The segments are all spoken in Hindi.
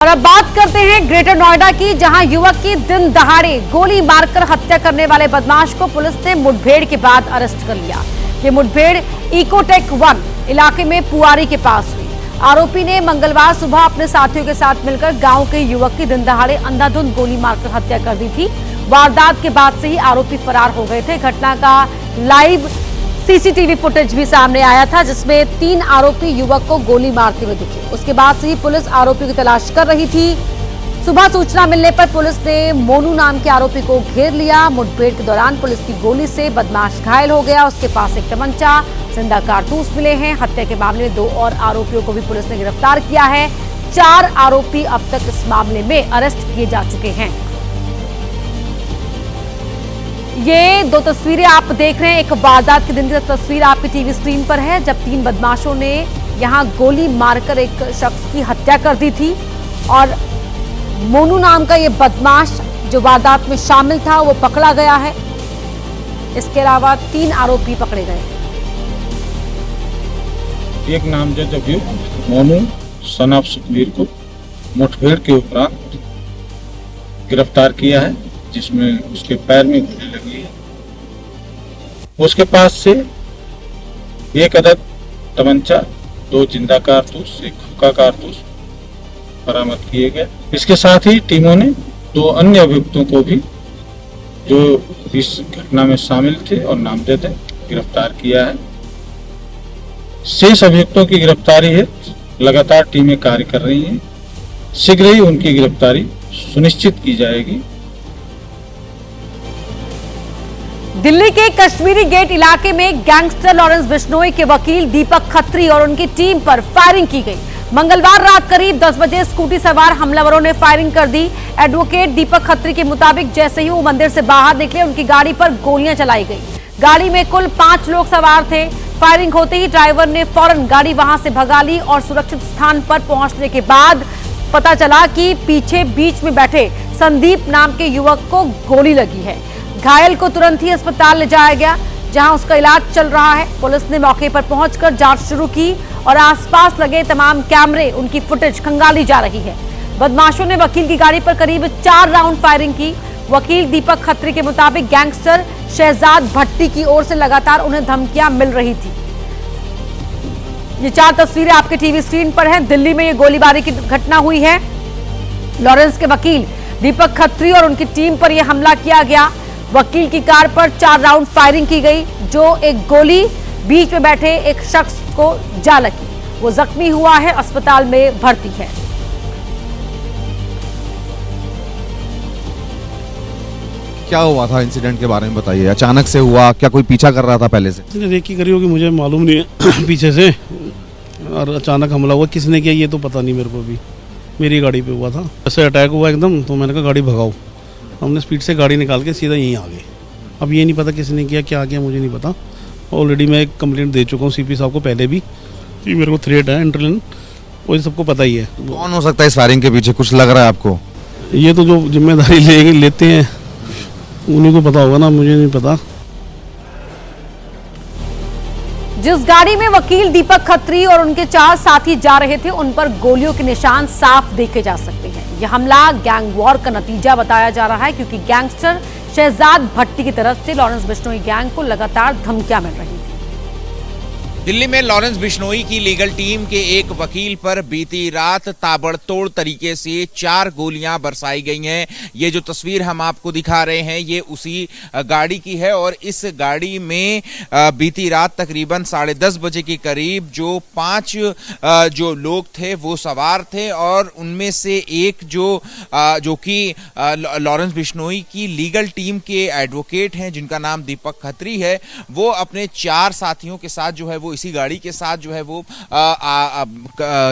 और अब बात करते हैं ग्रेटर नोएडा की, जहां युवक की दिन दहाड़े गोली मारकर हत्या करने वाले बदमाश को पुलिस ने मुठभेड़ के बाद अरेस्ट कर लिया। ये मुठभेड़ इकोटेक 1 इलाके में पुआरी के पास हुई। आरोपी ने मंगलवार सुबह अपने साथियों के साथ मिलकर गांव के युवक की दिन दहाड़े अंधाधुंध गोली मारकर हत्या कर दी थी। वारदात के बाद से ही आरोपी फरार हो गए थे। घटना का लाइव सीसीटीवी फुटेज भी सामने आया था, जिसमें 3 आरोपी युवक को गोली मारते हुए दिखे। उसके बाद से ही पुलिस आरोपी की तलाश कर रही थी। सुबह सूचना मिलने पर पुलिस ने मोनू नाम के आरोपी को घेर लिया। मुठभेड़ के दौरान पुलिस की गोली से बदमाश घायल हो गया। उसके पास एक तमंचा, जिंदा कारतूस मिले हैं। हत्या के मामले में 2 और आरोपियों को भी पुलिस ने गिरफ्तार किया है। 4 आरोपी अब तक इस मामले में अरेस्ट किए जा चुके हैं। ये 2 तस्वीरें आप देख रहे हैं। एक वारदात के दिन की तस्वीर आपकी टीवी स्क्रीन पर है, जब 3 बदमाशों ने यहां गोली मारकर एक शख्स की हत्या कर दी थी और मोनू नाम का ये बदमाश जो वारदात में शामिल था वो पकड़ा गया है। इसके अलावा 3 आरोपी पकड़े गए। एक नामजद अभियुक्त मोनू सन ऑफ सुखबीर को मुठभेड़ के उपरांत गिरफ्तार किया है, जिसमें उसके पैर में गोली लगी है। उसके पास से एक अदद तमंचा, 2 जिंदा कारतूस, 1 हुक्का कारतूस बरामद किए गए। इसके साथ ही टीमों ने 2 अन्य अभियुक्तों को भी, जो इस घटना में शामिल थे और नामजद है, गिरफ्तार किया है। शेष अभियुक्तों की गिरफ्तारी हेतु लगातार टीमें कार्य कर रही हैं। शीघ्र ही उनकी गिरफ्तारी सुनिश्चित की जाएगी। दिल्ली के कश्मीरी गेट इलाके में गैंगस्टर लॉरेंस बिश्नोई के वकील दीपक खत्री और उनकी टीम पर फायरिंग की गई। मंगलवार रात करीब 10 बजे स्कूटी सवार हमलावरों ने फायरिंग कर दी। एडवोकेट दीपक खत्री के मुताबिक जैसे ही वो मंदिर से बाहर निकले, उनकी गाड़ी पर गोलियां चलाई गई। गाड़ी में कुल 5 लोग सवार थे। फायरिंग होते ही ड्राइवर ने फौरन गाड़ी वहां से भगा ली और सुरक्षित स्थान पर पहुंचने के बाद पता चला कि पीछे बीच में बैठे संदीप नाम के युवक को गोली लगी है। घायल को तुरंत ही अस्पताल ले जाया गया, जहां उसका इलाज चल रहा है। पुलिस ने मौके पर पहुंचकर जांच शुरू की और आसपास लगे तमाम कैमरे, उनकी फुटेज खंगाली जा रही है। बदमाशों ने वकील की गाड़ी पर करीब 4 राउंड फायरिंग की। वकील दीपक खत्री के मुताबिक गैंगस्टर शहजाद भट्टी की ओर से लगातार उन्हें धमकियां मिल रही थी। ये 4 तस्वीरें आपके टीवी स्क्रीन पर हैं। दिल्ली में ये गोलीबारी की घटना हुई है। लॉरेंस के वकील दीपक खत्री और उनकी टीम पर यह हमला किया गया। वकील की कार पर 4 राउंड फायरिंग की गई, जो एक गोली बीच में बैठे एक शख्स को जा लगी। वो जख्मी हुआ है, अस्पताल में भर्ती है। क्या हुआ था इंसिडेंट के बारे में बताइए। अचानक से हुआ, क्या कोई पीछा कर रहा था पहले से? किसने रेकी करी होगी मुझे मालूम नहीं है पीछे से, और अचानक हमला हुआ। किसने किया ये तो पता नहीं मेरे को भी। मेरी गाड़ी पे हुआ था, ऐसे अटैक हुआ एकदम, तो मैंने कहा गाड़ी भगाओ। हमने स्पीड से गाड़ी निकाल के सीधा यहीं आ गए। अब ये नहीं पता किसने किया, क्या किया, मुझे नहीं पता। ऑलरेडी मैं एक कंप्लेंट दे चुका हूँ सीपी साहब को पहले भी कि मेरे को थ्रेट है इंटरनल, वो सबको पता ही है। कौन हो सकता है इस फायरिंग के पीछे, कुछ लग रहा है आपको? ये तो जो जिम्मेदारी लेते हैं उन्हीं को पता होगा ना, मुझे नहीं पता। जिस गाड़ी में वकील दीपक खत्री और उनके 4 साथी जा रहे थे, उन पर गोलियों के निशान साफ देखे जा सकते हैं। यह हमला गैंग वॉर का नतीजा बताया जा रहा है, क्योंकि गैंगस्टर शहजाद भट्टी की तरफ से लॉरेंस बिश्नोई गैंग को लगातार धमकियां मिल रही थी। दिल्ली में लॉरेंस बिश्नोई की लीगल टीम के एक वकील पर बीती रात ताबड़तोड़ तरीके से 4 गोलियां बरसाई गई हैं। ये जो तस्वीर हम आपको दिखा रहे हैं, ये उसी गाड़ी की है और इस गाड़ी में बीती रात तकरीबन 10:30 बजे के करीब जो 5 जो लोग थे वो सवार थे, और उनमें से एक जो कि लॉरेंस बिश्नोई की लीगल टीम के एडवोकेट हैं, जिनका नाम दीपक खत्री है, वो अपने 4 साथियों के साथ जो है वो इसी गाड़ी के साथ जो है वो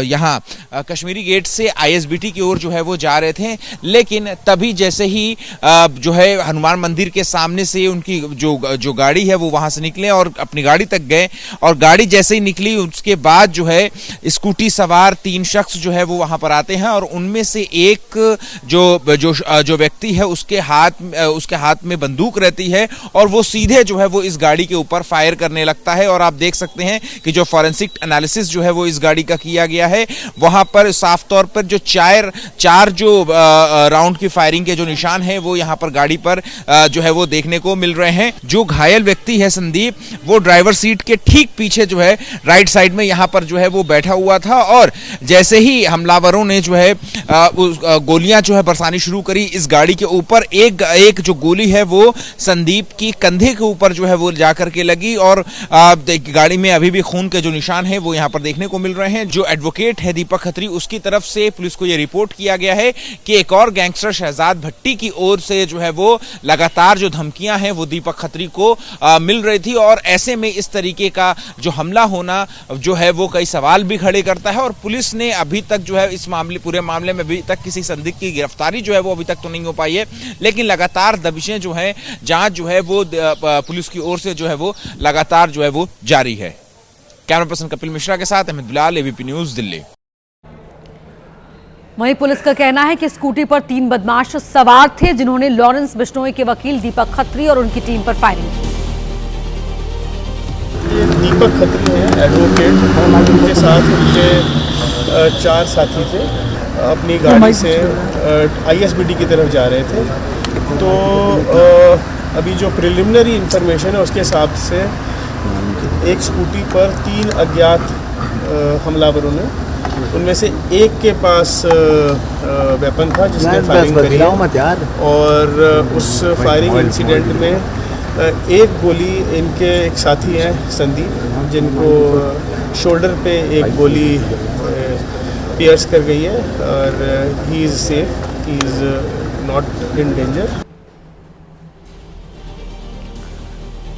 यहाँ कश्मीरी गेट से आईएसबीटी की ओर जो है वो जा रहे थे। लेकिन तभी जैसे ही जो है हनुमान मंदिर के सामने से उनकी जो गाड़ी है वो वहां से निकले और अपनी गाड़ी तक गए, और गाड़ी जैसे ही निकली उसके बाद जो है स्कूटी सवार 3 शख्स जो है वो वहां पर आते हैं, और उनमें से एक जो व्यक्ति है उसके हाथ में बंदूक रहती है, और वो सीधे जो है वो इस गाड़ी के ऊपर फायर करने लगता है। और आप देख सकते हैं हैं कि जो फॉरेंसिक एनालिसिस जो है वो इस गाड़ी का किया गया है, वहां पर साफ तौर पर जो चार जो राउंड की फायरिंग के जो निशान हैं वो यहां पर गाड़ी पर जो है वो देखने को मिल रहे हैं। जो घायल व्यक्ति है संदीप, वो ड्राइवर सीट के ठीक पीछे जो है राइट साइड में यहां पर जो है वो बैठा हुआ था और जैसे ही हमलावरों ने जो है गोलियां जो है बरसानी शुरू करी इस गाड़ी के ऊपर, एक जो गोली है वो संदीप की कंधे के ऊपर जो है वो जाकर के लगी और गाड़ी में अभी भी खून के जो निशान है वो यहां पर देखने को मिल रहे हैं। जो एडवोकेट है दीपक खत्री, उसकी तरफ से पुलिस को यह रिपोर्ट किया गया है कि एक और गैंगस्टर शहजाद भट्टी की ओर से जो है वो लगातार जो धमकियां हैं वो दीपक खत्री को मिल रही थी और ऐसे में इस तरीके का जो हमला होना जो है वो कई सवाल भी खड़े करता है और पुलिस ने अभी तक जो है इस पूरे मामले में अभी तक किसी संदिग्ध की गिरफ्तारी जो है वो अभी तक तो नहीं हो पाई है, लेकिन लगातार दबिशें जो है, जांच जो है वो पुलिस की ओर से जो है वो लगातार जो है वो जारी है। कैमरा पर्सन कपिल मिश्रा के साथ अहमद बिलाल, एबीपी न्यूज, दिल्ली। वहीं पुलिस का कहना है कि स्कूटी पर 3 बदमाश सवार थे जिन्होंने लॉरेंस बिश्नोई के वकील दीपक खत्री और उनकी टीम पर फायरिंग की। ये दीपक खत्री हैं एडवोकेट, उनके साथ उनके 4 साथी थे, अपनी गाड़ी से आईएसबीटी की तरफ जा रहे थे। तो अभी जो प्रिलिमिनरी इंफॉर्मेशन है उसके हिसाब से एक स्कूटी पर 3 अज्ञात हमलावरों ने, उनमें से एक के पास वेपन था जिसने फायरिंग करी और उस फायरिंग इंसिडेंट में एक गोली इनके एक साथी हैं संदीप, जिनको शोल्डर पे एक गोली पियर्स कर गई है और he is safe, he is not in danger.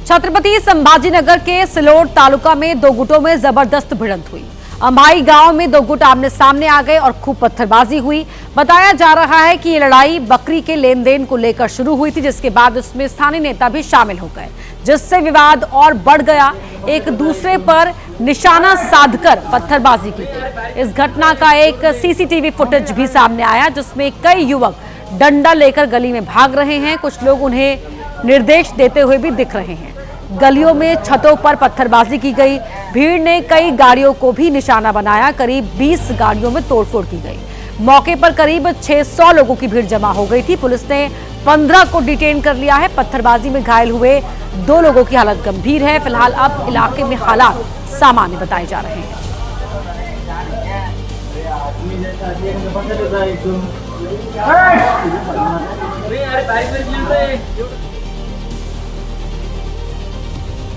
Chhatrapati Sambhajinagar के सिलोट तालुका में 2 गुटों में जबरदस्त भिड़ंत हुई। अंबाई गांव में 2 गुट आमने सामने आ गए और खूब पत्थरबाजी हुई। बताया जा रहा है कि ये लड़ाई बकरी के लेन देन को लेकर शुरू हुई थी, जिसके बाद इसमें स्थानीय नेता भी शामिल हो गए, जिससे विवाद और बढ़ गया। एक दूसरे पर निशाना साधकर पत्थरबाजी की गई। इस घटना का एक सीसीटीवी फुटेज भी सामने आया, जिसमें कई युवक डंडा लेकर गली में भाग रहे हैं। कुछ लोग उन्हें निर्देश देते हुए भी दिख रहे हैं। गलियों में छतों पर पत्थरबाजी की गई। भीड़ ने कई गाड़ियों को भी निशाना बनाया। करीब 20 गाड़ियों में तोड़फोड़ की गई। मौके पर करीब 600 लोगों की भीड़ जमा हो गई थी। पुलिस ने 15 को डिटेन कर लिया है। पत्थरबाजी में घायल हुए 2 लोगों की हालत गंभीर है। फिलहाल अब इलाके में हालात सामान्य बताए जा रहे हैं।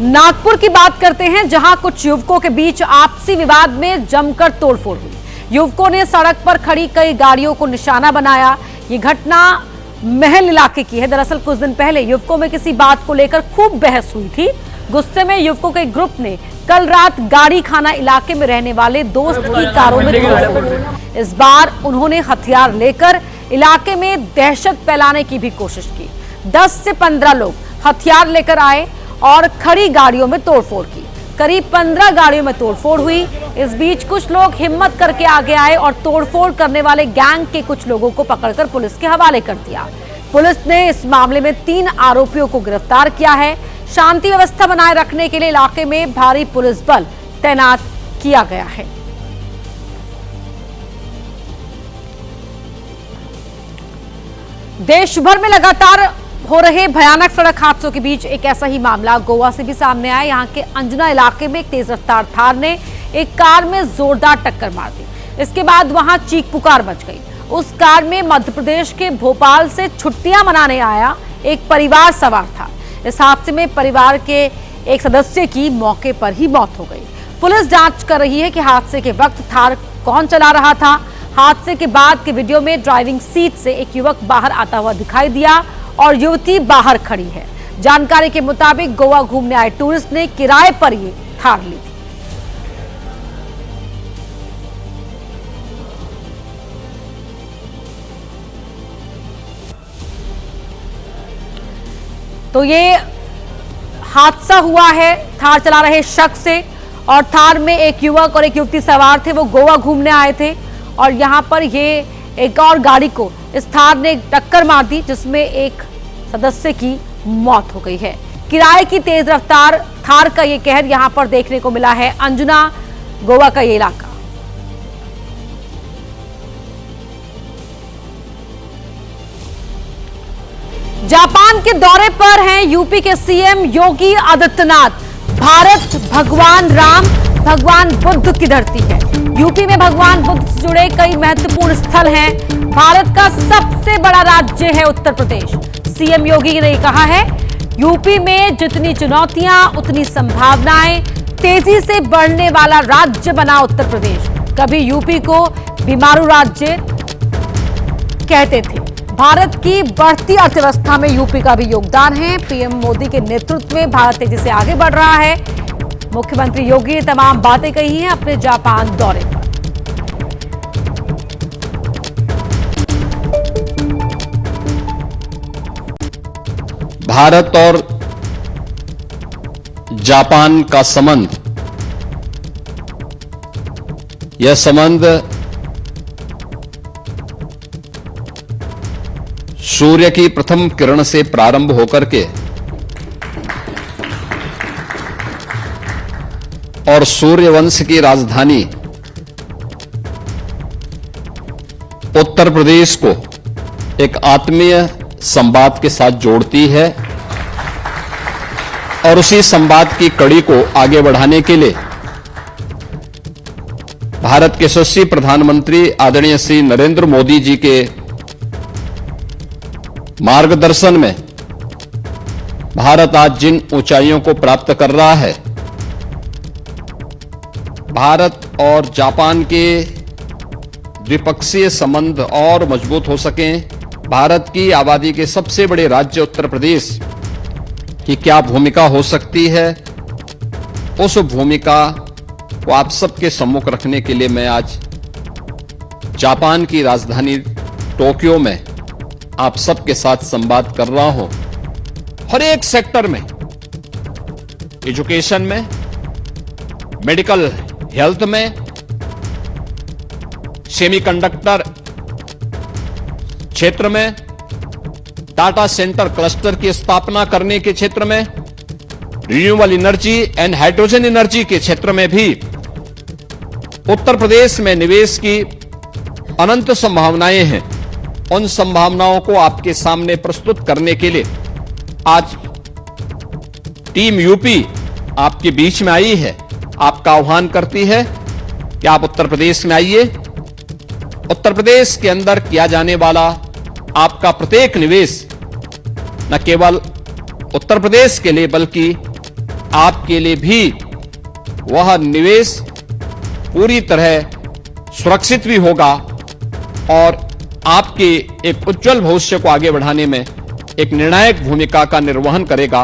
नागपुर की बात करते हैं, जहां कुछ युवकों के बीच आपसी विवाद में जमकर तोड़फोड़ हुई। युवकों ने सड़क पर खड़ी कई गाड़ियों को निशाना बनाया। ये घटना महल इलाके की है। दरअसल कुछ दिन पहले युवकों में किसी बात को लेकर खूब बहस हुई थी। गुस्से में युवकों के ग्रुप ने कल रात गाड़ी खाना इलाके में रहने वाले दोस्त की कारों में तोड़फोड़ की। इस बार उन्होंने हथियार लेकर इलाके में दहशत फैलाने की भी कोशिश की। 10 से 15 लोग हथियार लेकर आए और खड़ी गाड़ियों में तोड़फोड़ की। करीब 15 गाड़ियों में तोड़फोड़ हुई। इस बीच कुछ लोग हिम्मत करके आगे आए और तोड़फोड़ करने वाले गैंग के कुछ लोगों को पकड़कर पुलिस के हवाले कर दिया। पुलिस ने इस मामले में 3 आरोपियों को गिरफ्तार किया है। शांति व्यवस्था बनाए रखने के लिए इलाके में भारी पुलिस बल तैनात किया गया है। देश भर में लगातार हो रहे भयानक सड़क हादसों के बीच एक ऐसा ही मामला गोवा से भी सामने आया। यहाँ के अंजना इलाके में एक तेज रफ्तार थार ने एक कार में जोरदार टक्कर मार दी। इसके बाद वहां चीख पुकार मच गई। उस कार में मध्य प्रदेश के भोपाल से छुट्टियां मनाने आया एक परिवार सवार था। इस हादसे में परिवार के एक सदस्य की मौके पर ही मौत हो गई। पुलिस जांच कर रही है कि हादसे के वक्त थार कौन चला रहा था। हादसे के बाद के वीडियो में ड्राइविंग सीट से एक युवक बाहर आता हुआ दिखाई दिया और युवती बाहर खड़ी है। जानकारी के मुताबिक गोवा घूमने आए टूरिस्ट ने किराए पर ये थार ली थी। तो ये हादसा हुआ है थार चला रहे शख्स से, और थार में एक युवक और एक युवती सवार थे। वो गोवा घूमने आए थे और यहां पर ये एक और गाड़ी को इस थार ने टक्कर मार दी, जिसमें एक सदस्य की मौत हो गई है। किराए की तेज रफ्तार थार का ये कहर यहां पर देखने को मिला है। अंजुना गोवा का ये इलाका। जापान के दौरे पर हैं यूपी के सीएम योगी आदित्यनाथ। भारत भगवान राम भगवान बुद्ध की धरती है। यूपी में भगवान बुद्ध से जुड़े कई महत्वपूर्ण स्थल हैं। भारत का सबसे बड़ा राज्य है उत्तर प्रदेश। सीएम योगी ने कहा है यूपी में जितनी चुनौतियां उतनी संभावनाएं, तेजी से बढ़ने वाला राज्य बना उत्तर प्रदेश। कभी यूपी को बीमारू राज्य कहते थे। भारत की बढ़ती अर्थव्यवस्था में यूपी का भी योगदान है। पीएम मोदी के नेतृत्व में भारत तेजी से आगे बढ़ रहा है। मुख्यमंत्री योगी ने तमाम बातें कही हैं अपने जापान दौरे पर। भारत और जापान का संबंध, यह संबंध सूर्य की प्रथम किरण से प्रारंभ होकर के और सूर्यवंश की राजधानी उत्तर प्रदेश को एक आत्मीय संवाद के साथ जोड़ती है और उसी संवाद की कड़ी को आगे बढ़ाने के लिए भारत के यशस्वी प्रधानमंत्री आदरणीय श्री नरेंद्र मोदी जी के मार्गदर्शन में भारत आज जिन ऊंचाइयों को प्राप्त कर रहा है, भारत और जापान के द्विपक्षीय संबंध और मजबूत हो सकें, भारत की आबादी के सबसे बड़े राज्य उत्तर प्रदेश की क्या भूमिका हो सकती है, उस भूमिका को आप सबके सम्मुख रखने के लिए मैं आज जापान की राजधानी टोक्यो में आप सबके साथ संवाद कर रहा हूं। हर एक सेक्टर में, एजुकेशन में, मेडिकल हेल्थ में, सेमीकंडक्टर क्षेत्र में, डाटा सेंटर क्लस्टर की स्थापना करने के क्षेत्र में, renewable energy and hydrogen energy के क्षेत्र में भी उत्तर प्रदेश में निवेश की अनंत संभावनाएं हैं। उन संभावनाओं को आपके सामने प्रस्तुत करने के लिए आज टीम यूपी आपके बीच में आई है, आपका आह्वान करती है कि आप उत्तर प्रदेश में आइए। उत्तर प्रदेश के अंदर किया जाने वाला आपका प्रत्येक निवेश न केवल उत्तर प्रदेश के लिए बल्कि आपके लिए भी वह निवेश पूरी तरह सुरक्षित भी होगा और आपके एक उज्जवल भविष्य को आगे बढ़ाने में एक निर्णायक भूमिका का निर्वहन करेगा।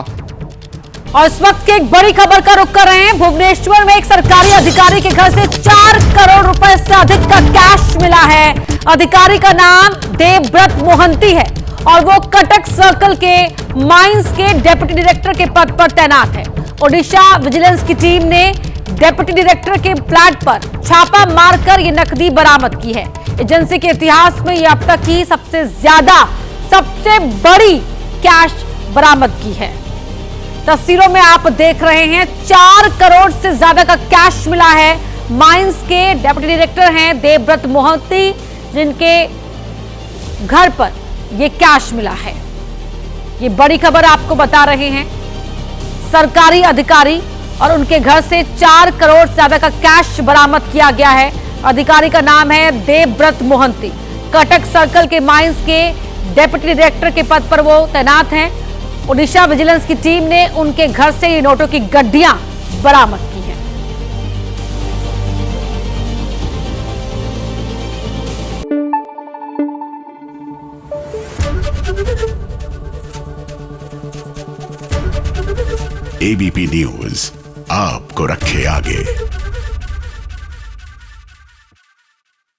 और इस वक्त की एक बड़ी खबर का रुख कर रहे हैं। भुवनेश्वर में एक सरकारी अधिकारी के घर से 4 करोड़ रुपए से अधिक का कैश मिला है। अधिकारी का नाम देवव्रत मोहंती है और वो कटक सर्कल के माइंस के डिप्टी डायरेक्टर के पद पर तैनात है। ओडिशा विजिलेंस की टीम ने डिप्टी डायरेक्टर के फ्लैट पर छापा मारकर ये नकदी बरामद की है। एजेंसी के इतिहास में यह अब तक की सबसे बड़ी कैश बरामद की है। तस्वीरों में आप देख रहे हैं 4 करोड़ से ज्यादा का कैश मिला है। माइंस के डिप्टी डायरेक्टर हैं देवव्रत मोहंती, जिनके घर पर यह कैश मिला है। ये बड़ी खबर आपको बता रहे हैं। सरकारी अधिकारी और उनके घर से 4 करोड़ से ज्यादा का कैश बरामद किया गया है। अधिकारी का नाम है देवव्रत मोहंती। कटक सर्कल के माइंस के डिप्टी डायरेक्टर के पद पर वो तैनात हैं। ओडिशा विजिलेंस की टीम ने उनके घर से ये नोटों की गड्डियां बरामद की हैं। एबीपी न्यूज आपको रखे आगे।